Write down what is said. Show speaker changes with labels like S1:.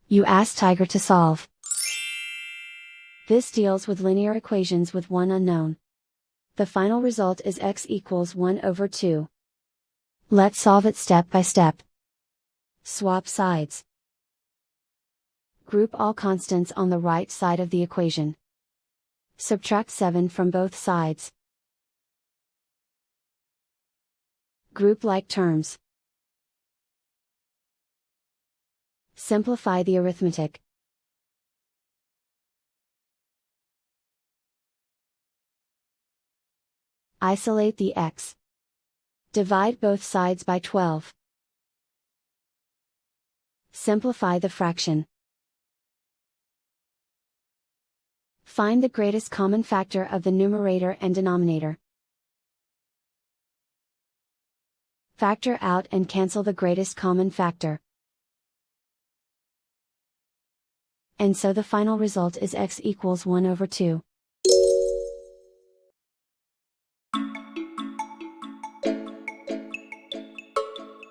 S1: You ask Tiger to solve. This deals with linear equations with one unknown. The final result is x equals 1 over 2. Let's solve it step by step. Swap sides. Group all constants on the right side of the equation. Subtract 7 from both sides. Group like terms. Simplify the arithmetic. Isolate the x. Divide both sides by 12. Simplify the fraction. Find the greatest common factor of the numerator and denominator. Factor out and cancel the greatest common factor. And so the final result is x equals 1 over 2.